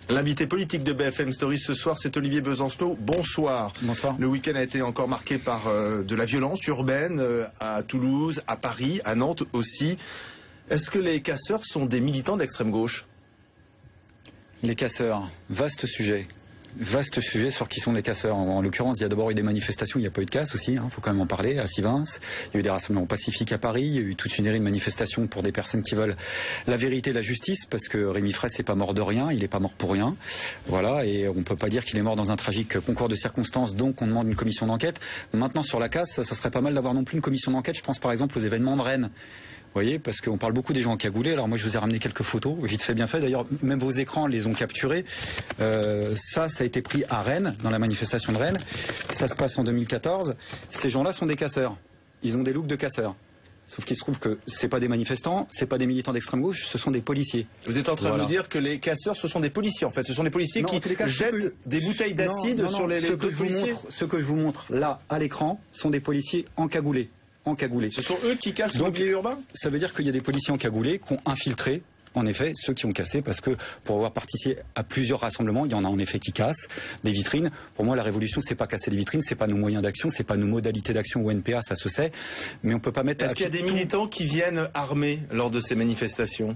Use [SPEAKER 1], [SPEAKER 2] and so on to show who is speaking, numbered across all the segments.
[SPEAKER 1] L'invité politique de BFM Stories ce soir, c'est Olivier Besancenot. Bonsoir.
[SPEAKER 2] Bonsoir.
[SPEAKER 1] Le week-end a été encore marqué par de la violence urbaine à Toulouse, à Paris, à Nantes aussi. Est-ce que les casseurs sont des militants d'extrême gauche?
[SPEAKER 2] Les casseurs, vaste sujet. Vaste sujet sur qui sont les casseurs. En l'occurrence, il y a d'abord eu des manifestations, il n'y a pas eu de casse aussi, faut quand même en parler, à Sivins. Il y a eu des rassemblements pacifiques à Paris, il y a eu toute une série de manifestations pour des personnes qui veulent la vérité et la justice, parce que Rémi Fraisse n'est pas mort de rien, il n'est pas mort pour rien. Voilà, et on ne peut pas dire qu'il est mort dans un tragique concours de circonstances, donc on demande une commission d'enquête. Maintenant, sur la casse, ça serait pas mal d'avoir non plus une commission d'enquête, je pense par exemple aux événements de Rennes. Vous voyez, parce qu'on parle beaucoup des gens cagoulés. Alors moi, je vous ai ramené quelques photos, vite fait, bien fait. D'ailleurs, même vos écrans les ont capturés. Ça a été pris à Rennes, dans la manifestation de Rennes. Ça se passe en 2014. Ces gens-là sont des casseurs. Ils ont des looks de casseurs. Sauf qu'il se trouve que c'est pas des manifestants, c'est pas des militants d'extrême gauche, ce sont des policiers.
[SPEAKER 1] Vous êtes en train de nous dire que les casseurs, ce sont des policiers en fait. Ce sont des policiers qui jettent des bouteilles d'acide sur les policiers.
[SPEAKER 2] Ce que je vous montre là, à l'écran, sont des policiers encagoulés.
[SPEAKER 1] Ce sont eux qui cassent le mobilier urbain?
[SPEAKER 2] Ça veut dire qu'il y a des policiers encagoulés qui ont infiltré, en effet, ceux qui ont cassé, parce que pour avoir participé à plusieurs rassemblements, il y en a en effet qui cassent des vitrines. Pour moi, la révolution, c'est pas casser des vitrines, c'est pas nos moyens d'action, c'est pas nos modalités d'action au NPA, ça se sait. Mais on peut pas mettre.
[SPEAKER 1] Est-ce qu'il y a des militants qui viennent armés lors de ces manifestations?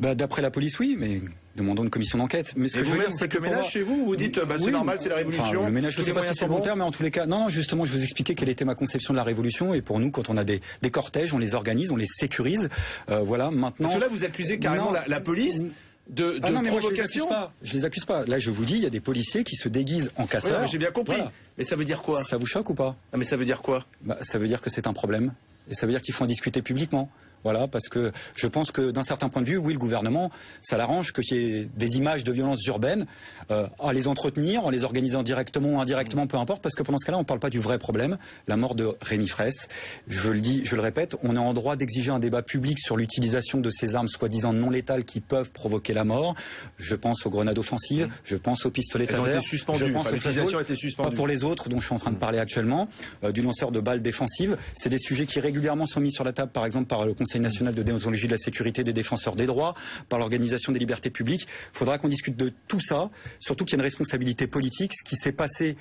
[SPEAKER 2] D'après la police, oui, mais demandons une commission d'enquête. Mais ce que je veux dire, c'est que
[SPEAKER 1] le ménage chez vous, ou vous dites c'est normal, c'est la révolution.
[SPEAKER 2] Enfin, le ménage, je ne sais pas si c'est bon terme, mais en tous les cas, non, justement, je vous expliquais quelle était ma conception de la révolution. Et pour nous, quand on a des cortèges, on les organise, on les sécurise. Voilà, maintenant.
[SPEAKER 1] Parce que là, vous accusez carrément la police de provocation.
[SPEAKER 2] Moi, je les accuse pas. Là, je vous dis, il y a des policiers qui se déguisent en casseurs.
[SPEAKER 1] Oui, j'ai bien compris.
[SPEAKER 2] Voilà.
[SPEAKER 1] Mais ça veut dire quoi?
[SPEAKER 2] Ça vous choque ou pas?
[SPEAKER 1] Mais ça veut dire quoi?
[SPEAKER 2] Ça veut dire que c'est un problème. Et ça veut dire qu'il faut en discuter publiquement. Voilà, parce que je pense que d'un certain point de vue, oui, le gouvernement, ça l'arrange qu'il y ait des images de violences urbaines, à les entretenir, en les organisant directement ou indirectement, peu importe, parce que pendant ce cas-là, on ne parle pas du vrai problème, la mort de Rémi Fraisse. Je le dis, je le répète, on est en droit d'exiger un débat public sur l'utilisation de ces armes soi-disant non létales qui peuvent provoquer la mort. Je pense aux grenades offensives, je pense aux pistolets taser, je pense
[SPEAKER 1] l'utilisation a été suspendue.
[SPEAKER 2] Pas pour les autres dont je suis en train de parler actuellement, du lanceur de balles défensives. C'est des sujets qui régulièrement sont mis sur la table, par exemple par le Conseil national de déontologie de la sécurité des défenseurs des droits, par l'organisation des libertés publiques. Il faudra qu'on discute de tout ça, surtout qu'il y a une responsabilité politique, ce qui s'est passé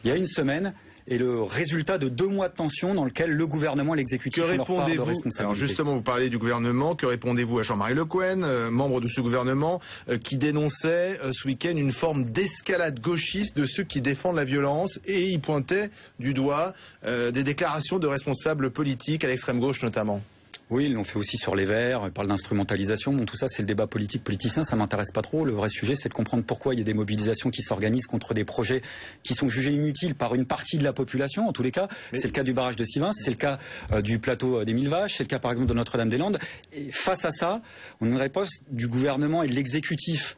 [SPEAKER 2] il y a une semaine est le résultat de 2 mois de tension dans lequel le gouvernement et l'exécutif ont leur part de responsabilité.
[SPEAKER 1] Alors justement, vous parlez du gouvernement, que répondez-vous à Jean-Marie Le Cuen, membre de ce gouvernement, qui dénonçait ce week-end une forme d'escalade gauchiste de ceux qui défendent la violence, et il pointait du doigt des déclarations de responsables politiques à l'extrême gauche notamment?
[SPEAKER 2] Oui, ils l'ont fait aussi sur les Verts, ils parlent d'instrumentalisation. Bon, tout ça, c'est le débat politicien, ça m'intéresse pas trop. Le vrai sujet, c'est de comprendre pourquoi il y a des mobilisations qui s'organisent contre des projets qui sont jugés inutiles par une partie de la population, en tous les cas. C'est le cas du barrage de Sivins, c'est le cas du plateau des Mille Vaches, c'est le cas par exemple de Notre-Dame-des-Landes. Et face à ça, on a une réponse du gouvernement et de l'exécutif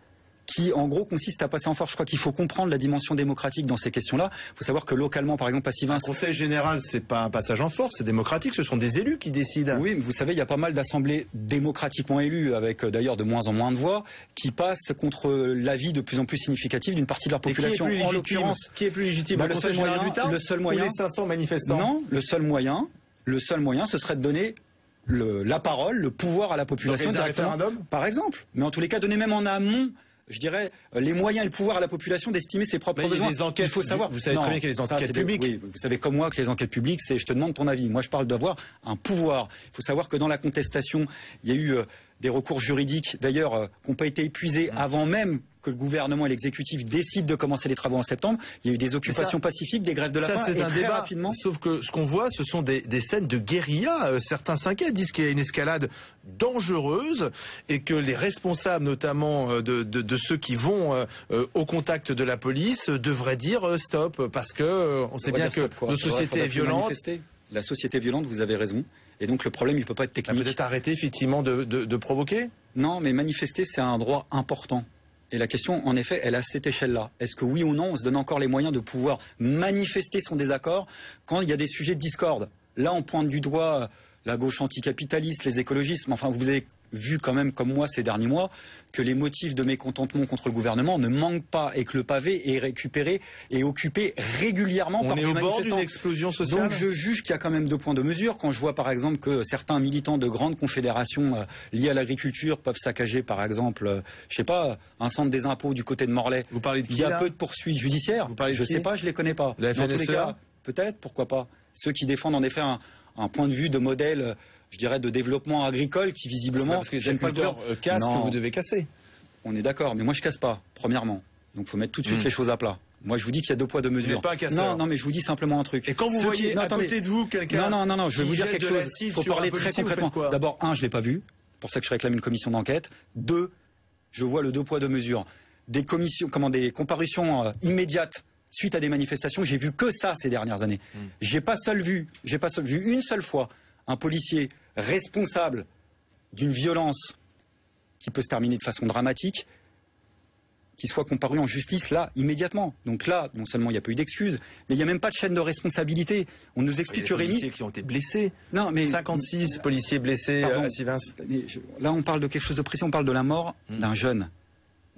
[SPEAKER 2] qui, en gros, consiste à passer en force. Je crois qu'il faut comprendre la dimension démocratique dans ces questions-là. Il faut savoir que localement, par exemple, à Sivins...
[SPEAKER 1] Un conseil général, c'est pas un passage en force, c'est démocratique, ce sont des élus qui décident.
[SPEAKER 2] Oui, mais vous savez, il y a pas mal d'assemblées démocratiquement élues, avec d'ailleurs de moins en moins de voix, qui passent contre l'avis de plus en plus significatif d'une partie de leur population.
[SPEAKER 1] En l'occurrence, qui est plus légitime,
[SPEAKER 2] le seul moyen,
[SPEAKER 1] ou les 500 manifestants?
[SPEAKER 2] Non, le seul moyen, ce serait de donner la parole, le pouvoir à la population directement. Par exemple. Mais en tous les cas, donner même en amont, je dirais, les moyens et le pouvoir à la population d'estimer ses propres besoins.
[SPEAKER 1] Il faut savoir. Vous savez très bien qu'il y a les enquêtes publiques.
[SPEAKER 2] Oui, vous savez comme moi que les enquêtes publiques, c'est je te demande ton avis. Moi, je parle d'avoir un pouvoir. Il faut savoir que dans la contestation, il y a eu des recours juridiques, d'ailleurs, qui n'ont pas été épuisés avant même que le gouvernement et l'exécutif décident de commencer les travaux en septembre. Il y a eu des occupations pacifiques, des grèves de la faim,
[SPEAKER 1] c'est un débat
[SPEAKER 2] rapidement.
[SPEAKER 1] Sauf que ce qu'on voit, ce sont des scènes de guérilla. Certains s'inquiètent, disent qu'il y a une escalade dangereuse et que les responsables, notamment de ceux qui vont au contact de la police, devraient dire stop, parce que on sait bien que nos sociétés est violente.
[SPEAKER 2] La société est violente, vous avez raison. Et donc le problème, il ne peut pas être technique.
[SPEAKER 1] Peut-être arrêter effectivement de provoquer?
[SPEAKER 2] Non, mais manifester, c'est un droit important. Et la question, en effet, elle est à cette échelle-là. Est-ce que oui ou non, on se donne encore les moyens de pouvoir manifester son désaccord quand il y a des sujets de discorde? Là, on pointe du doigt la gauche anticapitaliste, les écologistes. Enfin, vous avez vu quand même comme moi ces derniers mois que les motifs de mécontentement contre le gouvernement ne manquent pas et que le pavé est récupéré et occupé régulièrement par des manifestants.
[SPEAKER 1] On est au bord d'une explosion sociale.
[SPEAKER 2] Donc je juge qu'il y a quand même 2 points de mesure. Quand je vois par exemple que certains militants de grandes confédérations liées à l'agriculture peuvent saccager par exemple, je sais pas, un centre des impôts du côté de Morlaix.
[SPEAKER 1] Vous parlez de qui,
[SPEAKER 2] il y a
[SPEAKER 1] là
[SPEAKER 2] peu de poursuites judiciaires.
[SPEAKER 1] Vous parlez de
[SPEAKER 2] je
[SPEAKER 1] qui
[SPEAKER 2] sais pas, je les connais pas.
[SPEAKER 1] La
[SPEAKER 2] Dans tous les
[SPEAKER 1] FNSEA
[SPEAKER 2] cas, peut-être, pourquoi pas. Ceux qui défendent en effet un point de vue de modèle, je dirais, de développement agricole qui visiblement...
[SPEAKER 1] Parce que les agriculteurs cassent que vous devez casser.
[SPEAKER 2] On est d'accord, mais moi je casse pas, premièrement. Donc il faut mettre tout de suite les choses à plat. Moi je vous dis qu'il y a 2 poids 2 mesures.
[SPEAKER 1] Vous n'êtes pas un casseur.
[SPEAKER 2] Non, mais je vous dis simplement un truc.
[SPEAKER 1] Et quand vous voyez à côté de vous quelqu'un...
[SPEAKER 2] Non, je vais vous dire quelque chose. Il faut parler très concrètement. D'abord, 1, je l'ai pas vu. C'est pour ça que je réclame une commission d'enquête. 2, je vois le 2 poids 2 mesures. Des comparutions immédiates suite à des manifestations, j'ai vu que ça ces dernières années. J'ai pas vu une seule fois un policier responsable d'une violence qui peut se terminer de façon dramatique, qui soit comparu en justice là, immédiatement. Donc là, non seulement il n'y a pas eu d'excuses, mais il n'y a même pas de chaîne de responsabilité. On nous explique que Rémi...
[SPEAKER 1] Il y a des policiers qui ont été blessés.
[SPEAKER 2] Non, mais...
[SPEAKER 1] 56 policiers blessés à Sivins.
[SPEAKER 2] Là, on parle de quelque chose de précis, on parle de la mort d'un jeune.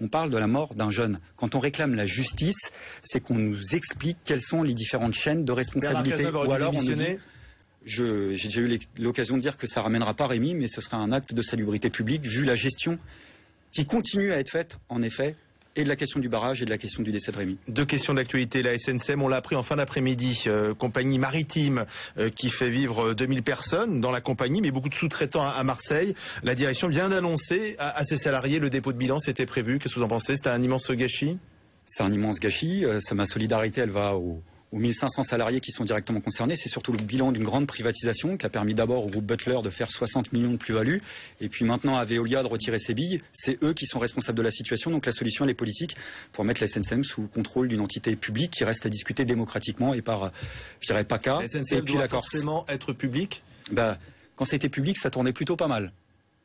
[SPEAKER 2] On parle de la mort d'un jeune. Quand on réclame la justice, c'est qu'on nous explique quelles sont les différentes chaînes de responsabilité.
[SPEAKER 1] Ou alors on nous dit...
[SPEAKER 2] J'ai déjà eu l'occasion de dire que ça ne ramènera pas Rémi, mais ce sera un acte de salubrité publique vu la gestion qui continue à être faite, en effet, et de la question du barrage et de la question du décès de Rémi.
[SPEAKER 1] 2 questions d'actualité. La SNCM, on l'a appris en fin d'après-midi, compagnie maritime qui fait vivre 2000 personnes dans la compagnie, mais beaucoup de sous-traitants à Marseille. La direction vient d'annoncer à ses salariés le dépôt de bilan, c'était prévu. Qu'est-ce que vous en pensez? C'était un immense gâchis?
[SPEAKER 2] C'est un immense gâchis. Ma solidarité, elle va aux 1500 salariés qui sont directement concernés. C'est surtout le bilan d'une grande privatisation qui a permis d'abord au groupe Butler de faire 60 millions de plus-value et puis maintenant à Veolia de retirer ses billes. C'est eux qui sont responsables de la situation. Donc la solution, elle est politique pour mettre la SNCM sous contrôle d'une entité publique qui reste à discuter démocratiquement et par, je dirais, PACA.
[SPEAKER 1] La SNCM doit forcément être publique.
[SPEAKER 2] Quand c'était public, ça tournait plutôt pas mal.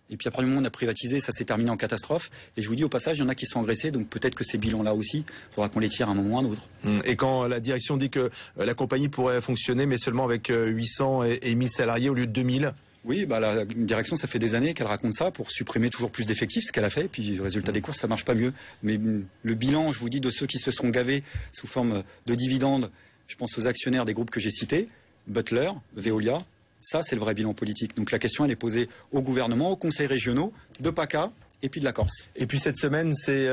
[SPEAKER 2] Et puis après le moment on a privatisé, ça s'est terminé en catastrophe. Et je vous dis au passage, il y en a qui sont engraissés, donc peut-être que ces bilans-là aussi, il faudra qu'on les tire à un moment ou à un autre.
[SPEAKER 1] Et quand la direction dit que la compagnie pourrait fonctionner, mais seulement avec 800 et 1000 salariés au lieu de 2000?
[SPEAKER 2] Oui, la direction, ça fait des années qu'elle raconte ça pour supprimer toujours plus d'effectifs, ce qu'elle a fait. Et puis, le résultat des courses, ça marche pas mieux. Mais le bilan, je vous dis, de ceux qui se sont gavés sous forme de dividendes, je pense aux actionnaires des groupes que j'ai cités, Butler, Veolia, ça, c'est le vrai bilan politique. Donc la question, elle est posée au gouvernement, aux conseils régionaux, de PACA et puis de la Corse.
[SPEAKER 1] Et puis cette semaine, c'est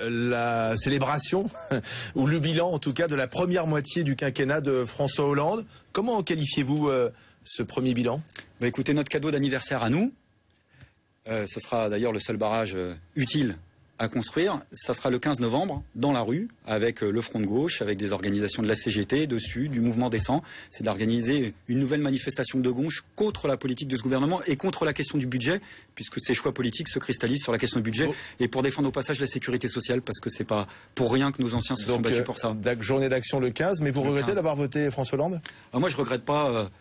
[SPEAKER 1] la célébration, ou le bilan en tout cas, de la première moitié du quinquennat de François Hollande. Comment qualifiez-vous ce premier bilan?
[SPEAKER 2] Écoutez, notre cadeau d'anniversaire à nous, ce sera d'ailleurs le seul barrage utile à construire, ça sera le 15 novembre, dans la rue, avec le Front de gauche, avec des organisations de la CGT dessus, du mouvement des 100. C'est d'organiser une nouvelle manifestation de gauche contre la politique de ce gouvernement et contre la question du budget, puisque ces choix politiques se cristallisent sur la question du budget, et pour défendre au passage la sécurité sociale, parce que c'est pas pour rien que nos anciens se sont battus pour ça.
[SPEAKER 1] Journée d'action le 15, mais vous regrettez d'avoir voté François Hollande?
[SPEAKER 2] Moi, je regrette pas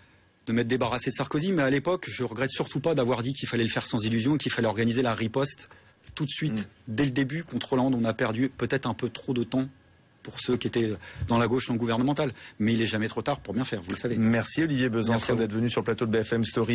[SPEAKER 2] de m'être débarrassé de Sarkozy, mais à l'époque, je regrette surtout pas d'avoir dit qu'il fallait le faire sans illusion et qu'il fallait organiser la riposte tout de suite, dès le début. Contre Hollande, on a perdu peut-être un peu trop de temps pour ceux qui étaient dans la gauche non gouvernementale. Mais il n'est jamais trop tard pour bien faire, vous le savez.
[SPEAKER 1] Merci Olivier Besançon d'être venu sur le plateau de BFM Story.